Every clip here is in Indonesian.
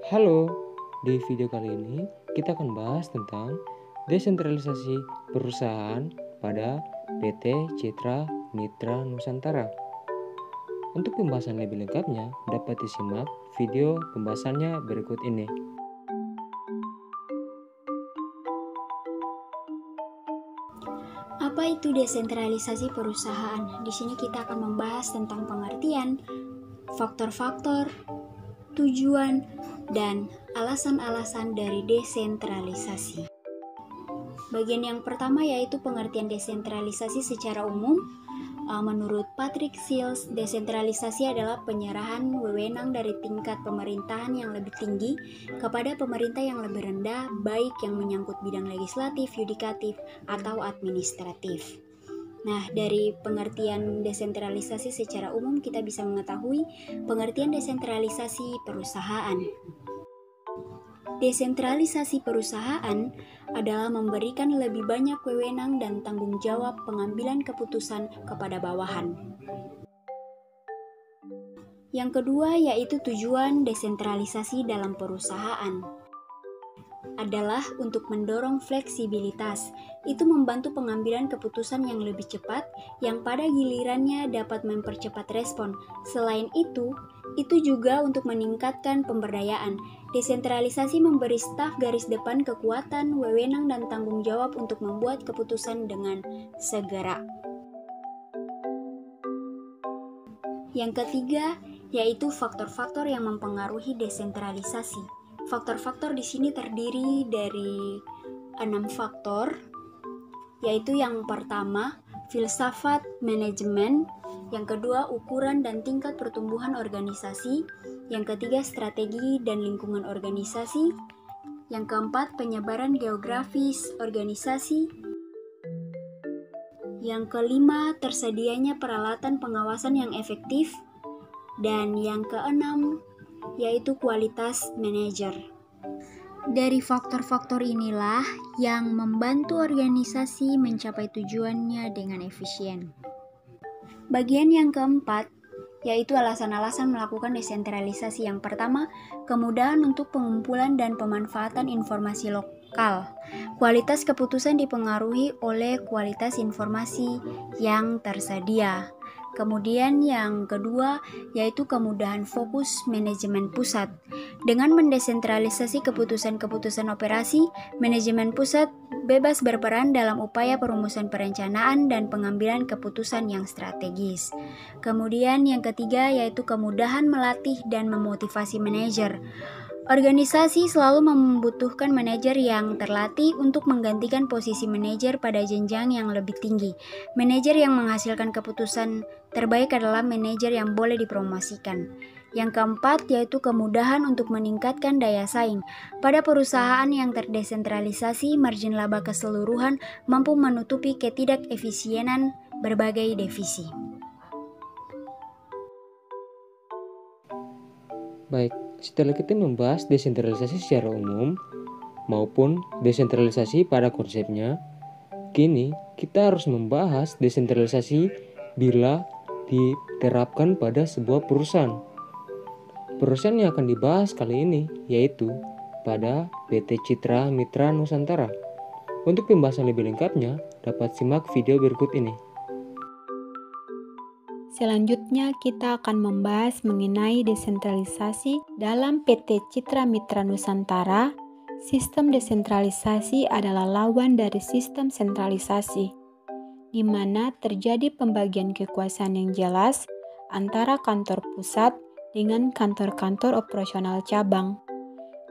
Halo, di video kali ini kita akan bahas tentang desentralisasi perusahaan pada PT Citra Mitra Nusantara. Untuk pembahasan lebih lengkapnya dapat disimak video pembahasannya berikut ini. Apa itu desentralisasi perusahaan? Di sini kita akan membahas tentang pengertian, faktor-faktor, tujuan, dan alasan-alasan dari desentralisasi. Bagian yang pertama yaitu pengertian desentralisasi secara umum. Menurut Patrick Seals, desentralisasi adalah penyerahan wewenang dari tingkat pemerintahan yang lebih tinggi kepada pemerintah yang lebih rendah, baik yang menyangkut bidang legislatif, yudikatif, atau administratif. Nah, dari pengertian desentralisasi secara umum kita bisa mengetahui pengertian desentralisasi perusahaan. Desentralisasi perusahaan adalah memberikan lebih banyak wewenang dan tanggung jawab pengambilan keputusan kepada bawahan. Yang kedua yaitu tujuan desentralisasi dalam perusahaan adalah untuk mendorong fleksibilitas. Itu membantu pengambilan keputusan yang lebih cepat, yang pada gilirannya dapat mempercepat respon. Selain itu juga untuk meningkatkan pemberdayaan. Desentralisasi memberi staf garis depan kekuatan, wewenang, dan tanggung jawab untuk membuat keputusan dengan segera. Yang ketiga yaitu faktor-faktor yang mempengaruhi desentralisasi. Faktor-faktor di sini terdiri dari 6 faktor, yaitu yang pertama, filsafat manajemen, yang kedua, ukuran dan tingkat pertumbuhan organisasi, yang ketiga, strategi dan lingkungan organisasi, yang keempat, penyebaran geografis organisasi, yang kelima, tersedianya peralatan pengawasan yang efektif, dan yang keenam, yaitu kualitas manajer. Dari faktor-faktor inilah yang membantu organisasi mencapai tujuannya dengan efisien. Bagian yang keempat, yaitu alasan-alasan melakukan desentralisasi. Yang pertama, kemudahan untuk pengumpulan dan pemanfaatan informasi lokal. Kualitas keputusan dipengaruhi oleh kualitas informasi yang tersedia. Kemudian yang kedua yaitu kemudahan fokus manajemen pusat. Dengan mendesentralisasi keputusan-keputusan operasi, manajemen pusat bebas berperan dalam upaya perumusan perencanaan dan pengambilan keputusan yang strategis. Kemudian yang ketiga yaitu kemudahan melatih dan memotivasi manajer. Organisasi selalu membutuhkan manajer yang terlatih untuk menggantikan posisi manajer pada jenjang yang lebih tinggi. Manajer yang menghasilkan keputusan terbaik adalah manajer yang boleh dipromosikan. Yang keempat yaitu kemudahan untuk meningkatkan daya saing. Pada perusahaan yang terdesentralisasi, margin laba keseluruhan mampu menutupi ketidakefisienan berbagai divisi. Baik, setelah kita membahas desentralisasi secara umum maupun desentralisasi pada konsepnya, kini kita harus membahas desentralisasi bila diterapkan pada sebuah perusahaan. Perusahaan yang akan dibahas kali ini yaitu pada PT Citra Mitra Nusantara. Untuk pembahasan lebih lengkapnya dapat simak video berikut ini. Selanjutnya kita akan membahas mengenai desentralisasi dalam PT Citra Mitra Nusantara. Sistem desentralisasi adalah lawan dari sistem sentralisasi, di mana terjadi pembagian kekuasaan yang jelas antara kantor pusat dengan kantor-kantor operasional cabang.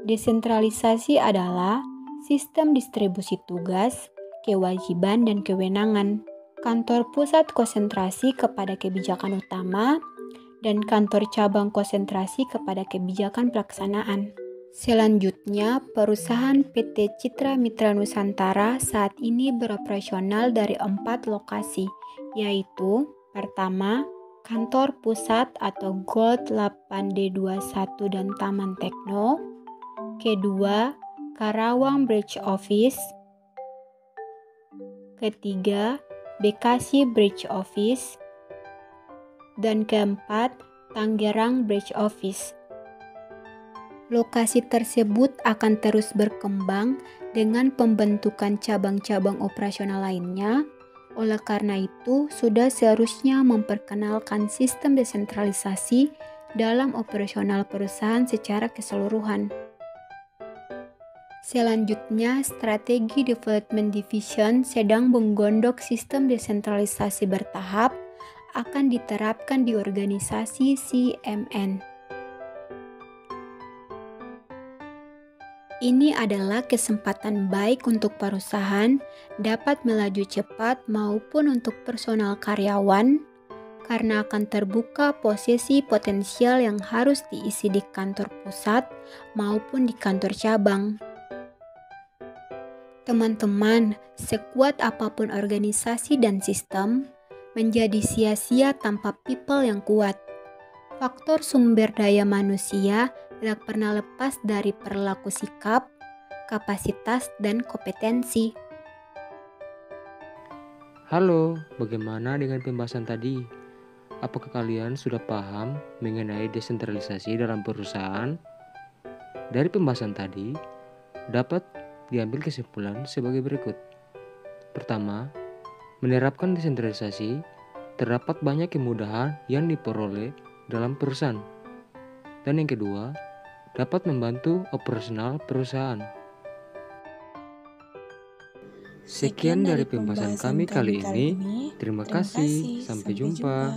Desentralisasi adalah sistem distribusi tugas, kewajiban, dan kewenangan. Kantor pusat konsentrasi kepada kebijakan utama, dan kantor cabang konsentrasi kepada kebijakan pelaksanaan. Selanjutnya, perusahaan PT Citra Mitra Nusantara saat ini beroperasional dari 4 lokasi, yaitu pertama, kantor pusat atau Gold 8D21 dan Taman Tekno. Kedua, Karawang Bridge Office. Ketiga, Bekasi Bridge Office, dan keempat, Tangerang Bridge Office. Lokasi tersebut akan terus berkembang dengan pembentukan cabang-cabang operasional lainnya. Oleh karena itu, sudah seharusnya memperkenalkan sistem desentralisasi dalam operasional perusahaan secara keseluruhan. Selanjutnya, strategi Development Division sedang menggondok sistem desentralisasi bertahap akan diterapkan di organisasi CMN. Ini adalah kesempatan baik untuk perusahaan dapat melaju cepat maupun untuk personal karyawan karena akan terbuka posisi potensial yang harus diisi di kantor pusat maupun di kantor cabang. Teman-teman, sekuat apapun organisasi dan sistem, menjadi sia-sia tanpa people yang kuat. Faktor sumber daya manusia tidak pernah lepas dari perilaku sikap, kapasitas, dan kompetensi. Halo, bagaimana dengan pembahasan tadi? Apakah kalian sudah paham mengenai desentralisasi dalam perusahaan? Dari pembahasan tadi, dapat diambil kesimpulan sebagai berikut. Pertama, menerapkan desentralisasi, terdapat banyak kemudahan yang diperoleh dalam perusahaan. Dan yang kedua, dapat membantu operasional perusahaan. Sekian dari pembahasan kami kali ini. Terima kasih. Sampai jumpa.